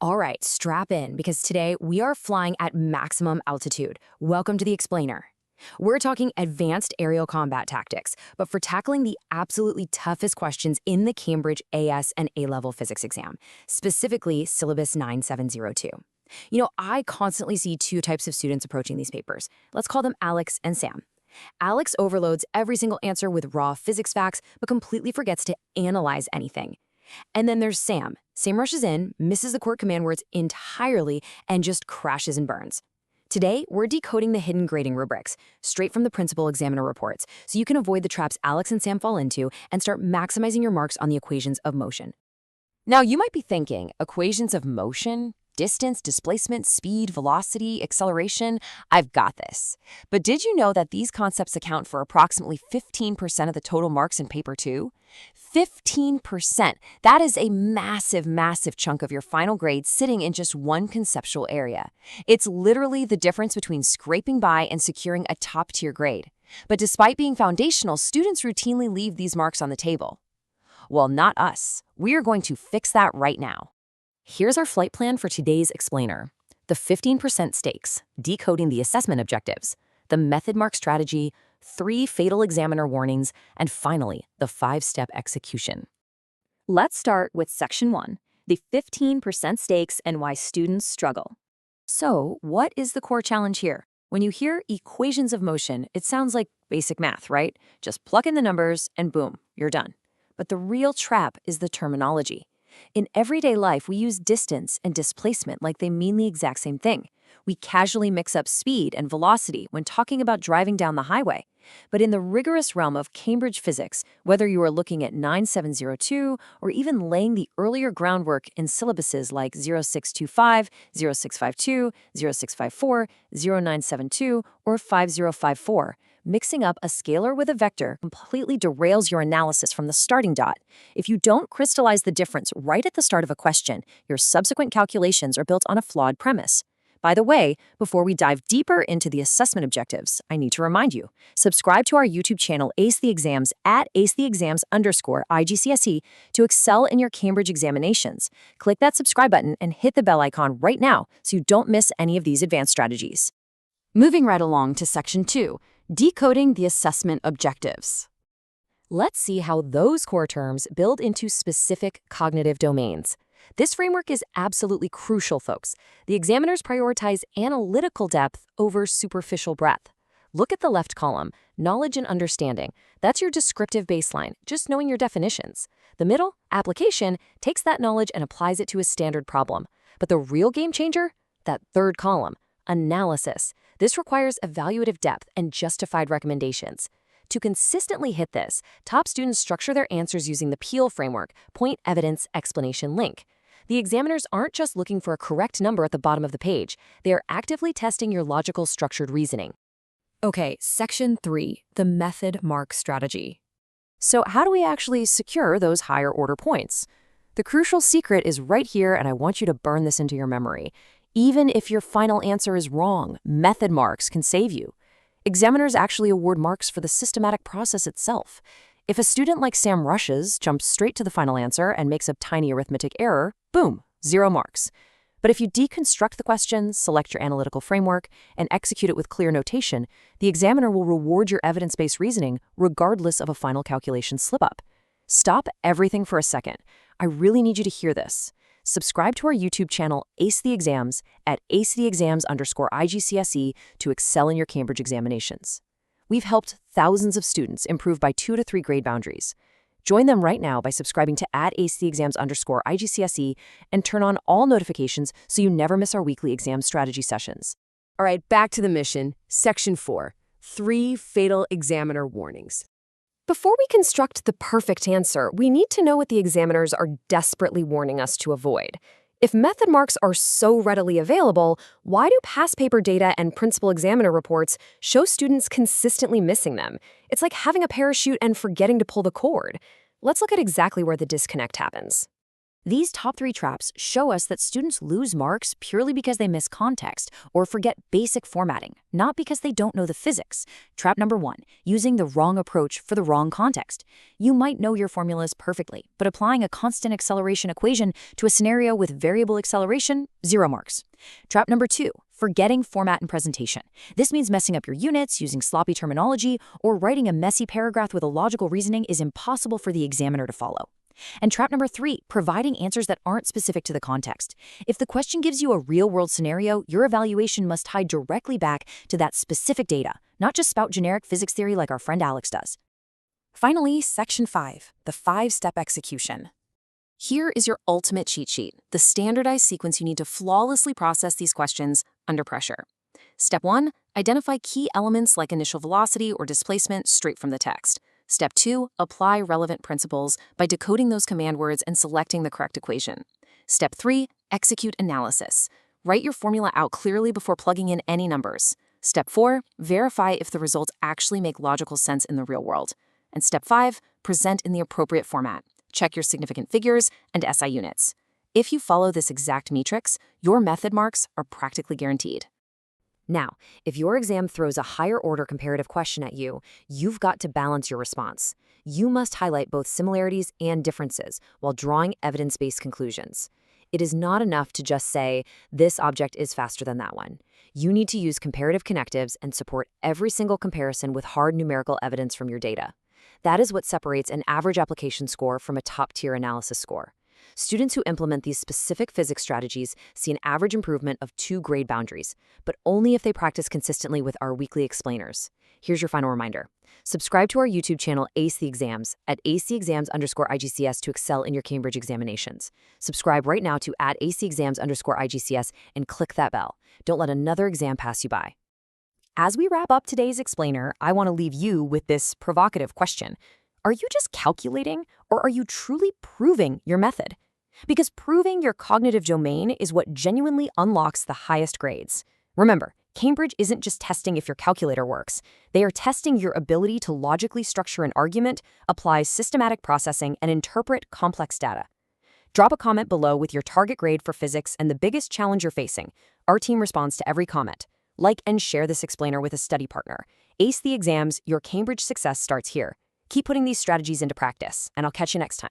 All right, strap in because today we are flying at maximum altitude. Welcome to the Explainer. We're talking advanced aerial combat tactics, but for tackling the absolutely toughest questions in the Cambridge AS and A-level physics exam, specifically syllabus 9702. I constantly see two types of students approaching these papers. Let's call them Alex and Sam. Alex overloads every single answer with raw physics facts, but completely forgets to analyze anything. And then there's Sam. Sam rushes in, misses the court command words entirely, and just crashes and burns. Today, we're decoding the hidden grading rubrics, straight from the principal examiner reports, so you can avoid the traps Alex and Sam fall into and start maximizing your marks on the equations of motion. Now, you might be thinking, equations of motion? Distance, displacement, speed, velocity, acceleration, I've got this. But did you know that these concepts account for approximately 15% of the total marks in paper 2? 15%. That is a massive, massive chunk of your final grade sitting in just one conceptual area. It's literally the difference between scraping by and securing a top-tier grade. But despite being foundational, students routinely leave these marks on the table. Well, not us. We are going to fix that right now. Here's our flight plan for today's Explainer. The 15% stakes, decoding the assessment objectives, the method mark strategy, 3 fatal examiner warnings, and finally, the 5-step execution. Let's start with Section 1, the 15% stakes and why students struggle. So, what is the core challenge here? When you hear equations of motion, it sounds like basic math, right? Just plug in the numbers and boom, you're done. But the real trap is the terminology. In everyday life, we use distance and displacement like they mean the exact same thing. We casually mix up speed and velocity when talking about driving down the highway. But in the rigorous realm of Cambridge physics, whether you are looking at 9702 or even laying the earlier groundwork in syllabuses like 0625, 0652, 0654, 0972, or 5054, mixing up a scalar with a vector completely derails your analysis from the starting dot. If you don't crystallize the difference right at the start of a question, your subsequent calculations are built on a flawed premise. By the way, before we dive deeper into the assessment objectives, I need to remind you, subscribe to our YouTube channel Ace the Exams at acetheexams_IGCSE to excel in your Cambridge examinations. Click that subscribe button and hit the bell icon right now so you don't miss any of these advanced strategies. Moving right along to Section 2, decoding the assessment objectives. Let's see how those core terms build into specific cognitive domains. This framework is absolutely crucial, folks. The examiners prioritize analytical depth over superficial breadth. Look at the left column, knowledge and understanding. That's your descriptive baseline, just knowing your definitions. The middle, application, takes that knowledge and applies it to a standard problem. But the real game changer? That third column, analysis. This requires evaluative depth and justified recommendations. To consistently hit this, top students structure their answers using the Peel framework, point, evidence, explanation, link. The examiners aren't just looking for a correct number at the bottom of the page. They are actively testing your logical, structured reasoning. Okay, Section 3, the method mark strategy. So how do we actually secure those higher order points? The crucial secret is right here, and I want you to burn this into your memory. Even if your final answer is wrong, method marks can save you. Examiners actually award marks for the systematic process itself. If a student like Sam rushes, jumps straight to the final answer, and makes a tiny arithmetic error, boom, 0 marks. But if you deconstruct the question, select your analytical framework, and execute it with clear notation, the examiner will reward your evidence-based reasoning regardless of a final calculation slip-up. Stop everything for a second. I really need you to hear this. Subscribe to our YouTube channel, Ace the Exams, at acetheexams_IGCSE to excel in your Cambridge examinations. We've helped thousands of students improve by 2 to 3 grade boundaries. Join them right now by subscribing to @acetheexams_IGCSE and turn on all notifications so you never miss our weekly exam strategy sessions. All right, back to the mission. Section 4, 3 fatal examiner warnings. Before we construct the perfect answer, we need to know what the examiners are desperately warning us to avoid. If method marks are so readily available, why do past paper data and principal examiner reports show students consistently missing them? It's like having a parachute and forgetting to pull the cord. Let's look at exactly where the disconnect happens. These top 3 traps show us that students lose marks purely because they miss context or forget basic formatting, not because they don't know the physics. Trap number 1, using the wrong approach for the wrong context. You might know your formulas perfectly, but applying a constant acceleration equation to a scenario with variable acceleration, 0 marks. Trap number 2, forgetting format and presentation. This means messing up your units, using sloppy terminology, or writing a messy paragraph with illogical reasoning is impossible for the examiner to follow. And trap number 3, providing answers that aren't specific to the context. If the question gives you a real-world scenario, your evaluation must tie directly back to that specific data, not just spout generic physics theory like our friend Alex does. Finally, Section 5, the 5-step execution. Here is your ultimate cheat sheet, the standardized sequence you need to flawlessly process these questions under pressure. Step 1, identify key elements like initial velocity or displacement straight from the text. Step 2, apply relevant principles by decoding those command words and selecting the correct equation. Step 3, execute analysis. Write your formula out clearly before plugging in any numbers. Step 4, verify if the results actually make logical sense in the real world. And Step 5, present in the appropriate format. Check your significant figures and SI units. If you follow this exact matrix, your method marks are practically guaranteed. Now, if your exam throws a higher-order comparative question at you, you've got to balance your response. You must highlight both similarities and differences while drawing evidence-based conclusions. It is not enough to just say, this object is faster than that one. You need to use comparative connectives and support every single comparison with hard numerical evidence from your data. That is what separates an average application score from a top-tier analysis score. Students who implement these specific physics strategies see an average improvement of 2 grade boundaries, but only if they practice consistently with our weekly explainers. Here's your final reminder. Subscribe to our YouTube channel Ace the Exams at acexams_IGCS to excel in your Cambridge examinations. Subscribe right now to @acexams_IGCS and click that bell. Don't let another exam pass you by. As we wrap up today's explainer, I want to leave you with this provocative question. Are you just calculating, or are you truly proving your method? Because proving your cognitive domain is what genuinely unlocks the highest grades. Remember, Cambridge isn't just testing if your calculator works. They are testing your ability to logically structure an argument, apply systematic processing, and interpret complex data. Drop a comment below with your target grade for physics and the biggest challenge you're facing. Our team responds to every comment. Like and share this explainer with a study partner. Ace the Exams, your Cambridge success starts here. Keep putting these strategies into practice, and I'll catch you next time.